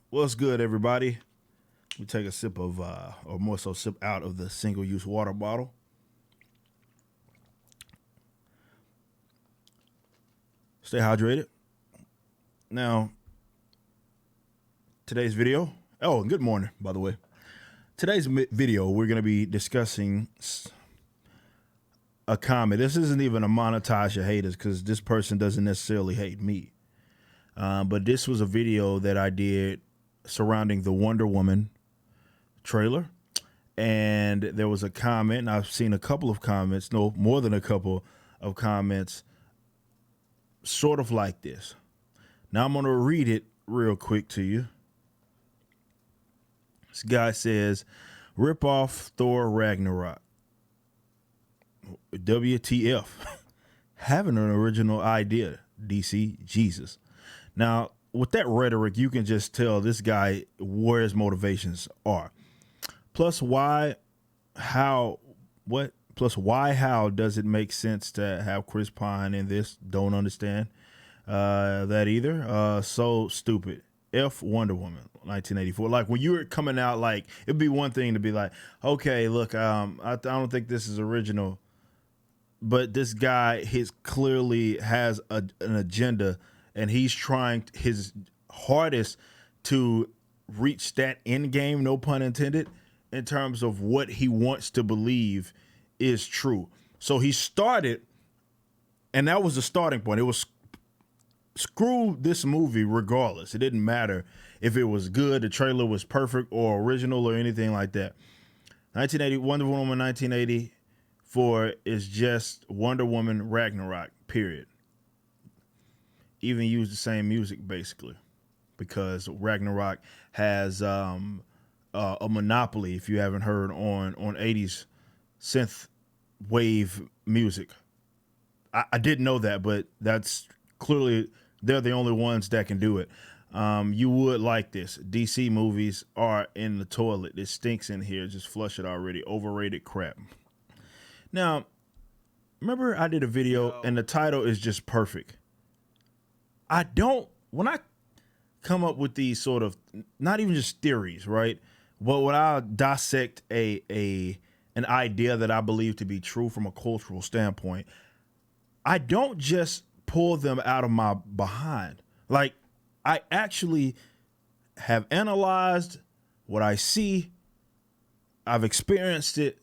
What's good, everybody? We take a sip of, or more so, sip out of the single-use water bottle. Stay hydrated. Now, today's video. Oh, good morning, by the way. Today's video, we're going to be discussing a comment. This isn't even a monetize your haters because this person doesn't necessarily hate me. But this was a video that I did surrounding the Wonder Woman trailer. And there was a comment, and I've seen a couple of comments, no, more than a couple of comments, sort of like this. Now I'm going to read it real quick to you. This guy says, rip off Thor Ragnarok. WTF. Having an original idea, DC, Jesus. Now, with that rhetoric, you can just tell this guy where his motivations are. Plus, why, how does it make sense to have Chris Pine in this? Don't understand that either. So stupid. F Wonder Woman, 1984. Like, when you were coming out, like, it'd be one thing to be like, okay, look, I don't think this is original. But this guy, clearly has an agenda, and he's trying his hardest to reach that end game, no pun intended, in terms of what he wants to believe is true. So he started, and that was the starting point. It was screw this movie regardless. It didn't matter if it was good, the trailer was perfect or original or anything like that. 1980, Wonder Woman 1984 is just Wonder Woman Ragnarok, period. Even use the same music, basically, because Ragnarok has a monopoly, if you haven't heard, on 80s synth wave music. I didn't know that, but that's clearly, they're the only ones that can do it. You would like this. DC movies are in the toilet. It stinks in here. Just flush it already. Overrated crap. Now, remember I did a video and the title is just perfect. When I come up with these sort of, not even just theories, right? But when I dissect an idea that I believe to be true from a cultural standpoint, I don't just pull them out of my behind. Like, I actually have analyzed what I see, I've experienced it,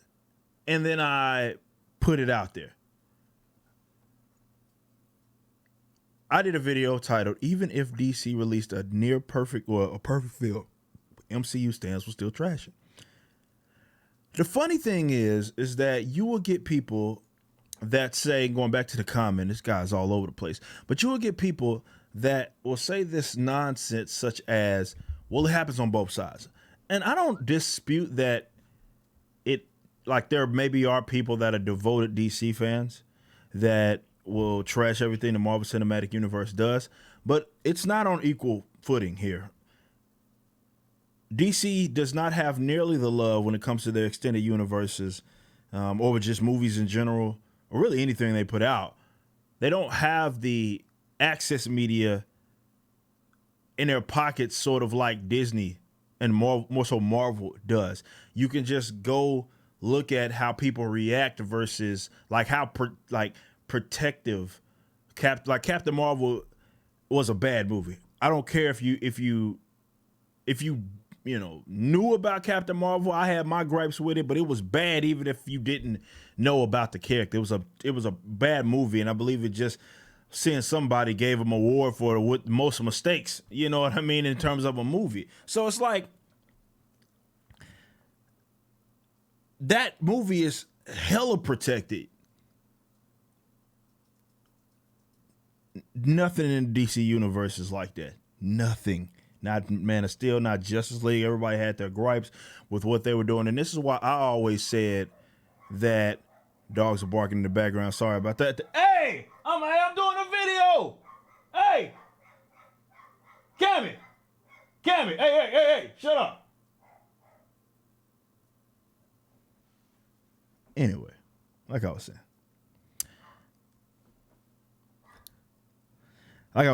and then I put it out there. I did a video titled, Even if DC released a near perfect or a perfect film, MCU stands will still trash it. The funny thing is that you will get people that say, going back to the comment, this guy's all over the place, but you will get people that will say this nonsense such as, well, it happens on both sides. And I don't dispute that there maybe are people that are devoted DC fans that will trash everything the Marvel Cinematic Universe does, but it's not on equal footing here. DC does not have nearly the love when it comes to their extended universes, or just movies in general, or really anything they put out. They don't have the access media in their pockets, sort of like Disney and more so Marvel does. You can just go look at how people react versus like how protective Captain Marvel was a bad movie. I don't care if you knew about Captain Marvel. I had my gripes with it, but it was bad even if you didn't know about the character. It was a bad movie, and I believe it just seeing somebody gave him an award for with most mistakes. You know what I mean, in terms of a movie. So it's like that movie is hella protected. Nothing in the DC universe is like that. Nothing. Not Man of Steel, not Justice League. Everybody had their gripes with what they were doing. And this is why I always said that dogs are barking in the background. Sorry about that. Hey, I'm doing a video. Hey, Cammy. Hey, shut up. Anyway, like I was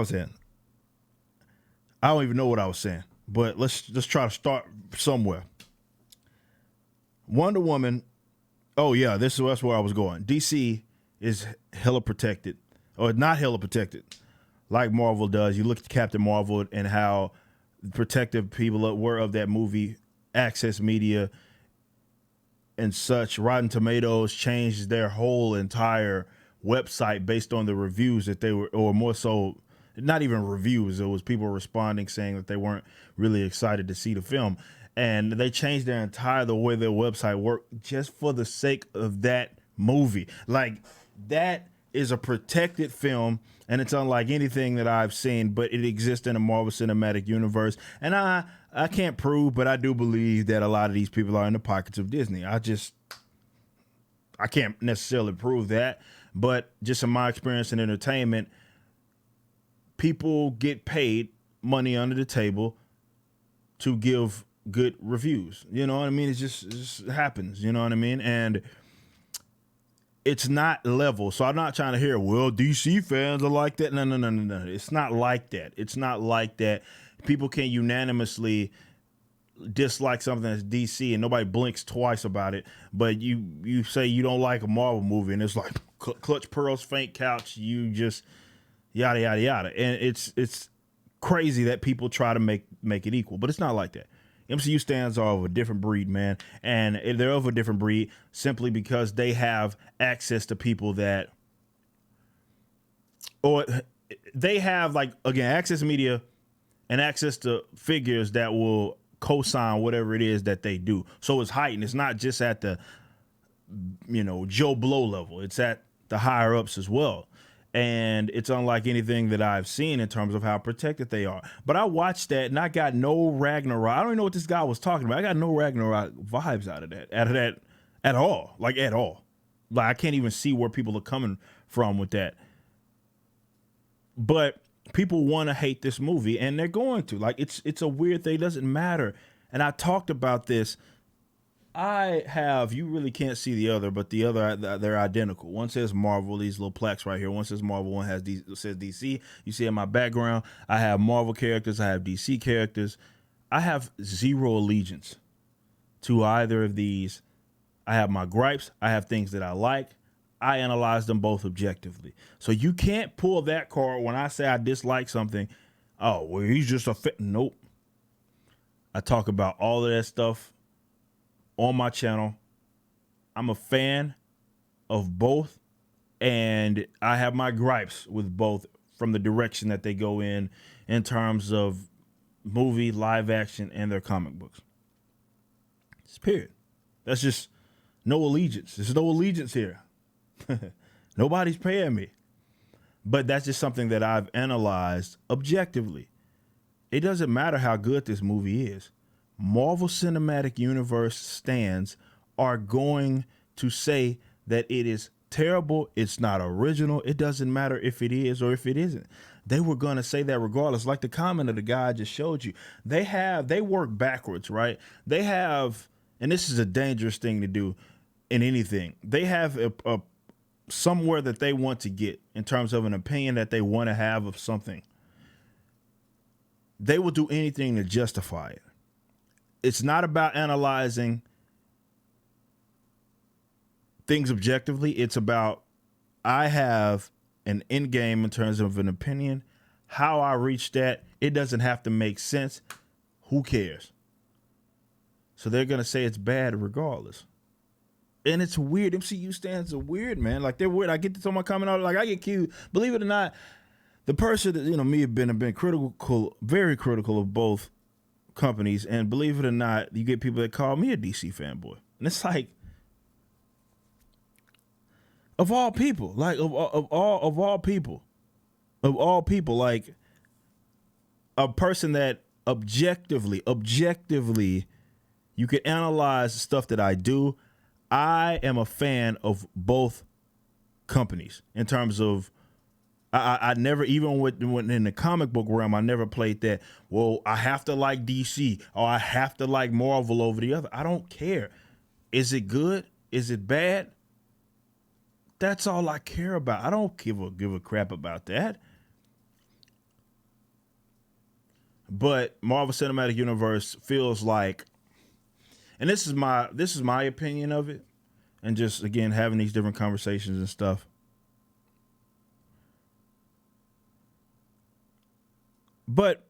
saying, I don't even know what I was saying, but let's try to start somewhere. Wonder Woman. Oh yeah, that's where I was going. DC is hella protected, or not hella protected, like Marvel does. You look at Captain Marvel and how protective people were of that movie. Access Media and such. Rotten Tomatoes changed their whole entire website based on the reviews that they were, or more so, not even reviews. It was people responding saying that they weren't really excited to see the film, and they changed the way their website worked just for the sake of that movie. Like, that is a protected film, and it's unlike anything that I've seen, but it exists in a Marvel Cinematic Universe. And I can't prove, but I do believe that a lot of these people are in the pockets of Disney. I can't necessarily prove that, but just in my experience in entertainment, people get paid money under the table to give good reviews. You know what I mean? It just happens. You know what I mean? And it's not level. So I'm not trying to hear, well, DC fans are like that. No. It's not like that. It's not like that. People can unanimously dislike something that's DC and nobody blinks twice about it. But you say you don't like a Marvel movie and it's like clutch pearls, faint couch, you just yada, yada, yada. And it's crazy that people try to make it equal, but it's not like that. MCU stands are of a different breed, man. And they're of a different breed simply because they have access to people that, or they have, like, again, access media and access to figures that will co-sign whatever it is that they do. So it's heightened. It's not just at the, Joe Blow level. It's at the higher ups as well. And it's unlike anything that I've seen in terms of how protected they are. But I watched that and I got no Ragnarok. I don't even know what this guy was talking about. I got no Ragnarok vibes out of that at all. Like, at all. Like, I can't even see where people are coming from with that. But people want to hate this movie, and they're going to. Like, it's a weird thing. It doesn't matter. And I talked about this. You really can't see the other, but the other, they're identical. One says Marvel, these little plaques right here. One says Marvel, one says DC. You see in my background, I have Marvel characters, I have DC characters. I have zero allegiance to either of these. I have my gripes. I have things that I like. I analyze them both objectively. So you can't pull that card when I say I dislike something. Oh, well, he's just a fit. Nope. I talk about all of that stuff on my channel. I'm a fan of both, and I have my gripes with both from the direction that they go in terms of movie, live action, and their comic books. It's period. That's just no allegiance. There's no allegiance here. Nobody's paying me. But that's just something that I've analyzed objectively. It doesn't matter how good this movie is. Marvel Cinematic Universe stands are going to say that it is terrible. It's not original. It doesn't matter if it is or if it isn't. They were going to say that regardless. Like the comment of the guy I just showed you. They work backwards, right? They have, and this is a dangerous thing to do in anything. They have a somewhere that they want to get in terms of an opinion that they want to have of something. They will do anything to justify it. It's not about analyzing things objectively. It's about, I have an end game in terms of an opinion. How I reach that, it doesn't have to make sense. Who cares? So they're going to say it's bad regardless. And it's weird. MCU stands are weird, man. Like, they're weird. I get to tell my comment out, like, I get cute. Believe it or not, the person that, me have been critical, very critical of both companies, and believe it or not, you get people that call me a DC fanboy. And it's like, of all people, like of all people, like a person that objectively, you can analyze stuff that I do. I am a fan of both companies in terms of, I never, even when in the comic book realm, I never played that, well, I have to like DC or I have to like Marvel over the other. I don't care. Is it good? Is it bad? That's all I care about. I don't give a crap about that. But Marvel Cinematic Universe feels like, and this is my opinion of it, and just again having these different conversations and stuff. But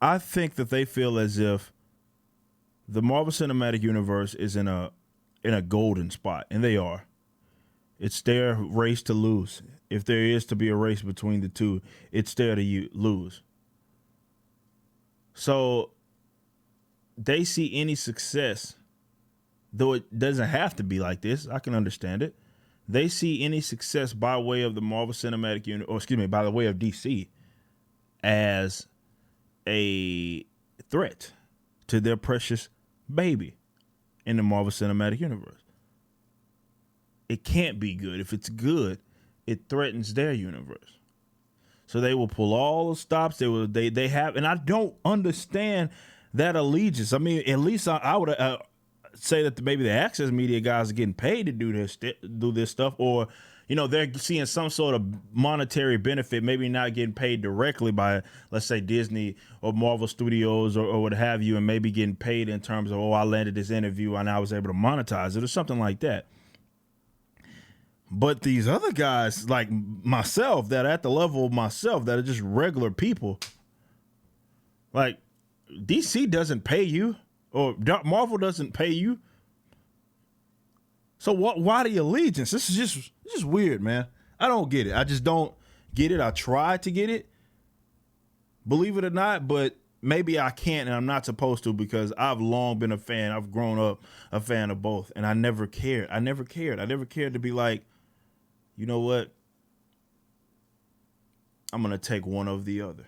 I think that they feel as if the Marvel Cinematic Universe is in a golden spot, and they are. It's their race to lose. If there is to be a race between the two, it's there to lose. So they see any success, though it doesn't have to be like this. I can understand it. They see any success by way of the Marvel Cinematic Universe, or excuse me, by the way of DC, as a threat to their precious baby in the Marvel Cinematic Universe. It can't be good. If it's good, it threatens their universe. So they will pull all the stops they have, and I don't understand that allegiance. I mean, at least I would say that maybe the Access Media guys are getting paid to do this stuff, or they're seeing some sort of monetary benefit, maybe not getting paid directly by, let's say, Disney or Marvel Studios or what have you, and maybe getting paid in terms of, I landed this interview and I was able to monetize it or something like that. But these other guys, like myself, that are at the level of myself, that are just regular people, like DC doesn't pay you, or Marvel doesn't pay you. So why the allegiance? This is just weird, man. I don't get it. I just don't get it. I tried to get it, believe it or not, but maybe I can't, and I'm not supposed to, because I've long been a fan. I've grown up a fan of both, and I never cared. I never cared to be like, you know what? I'm going to take one over the other.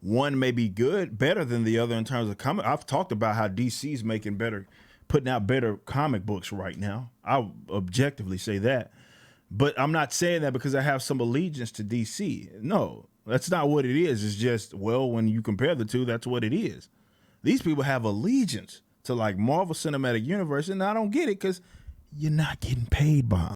One may be better than the other in terms of comic. I've talked about how DC's putting out better comic books right now. I'll objectively say that. But I'm not saying that because I have some allegiance to DC. No, that's not what it is. It's just, when you compare the two, that's what it is. These people have allegiance to like Marvel Cinematic Universe, and I don't get it because you're not getting paid by them.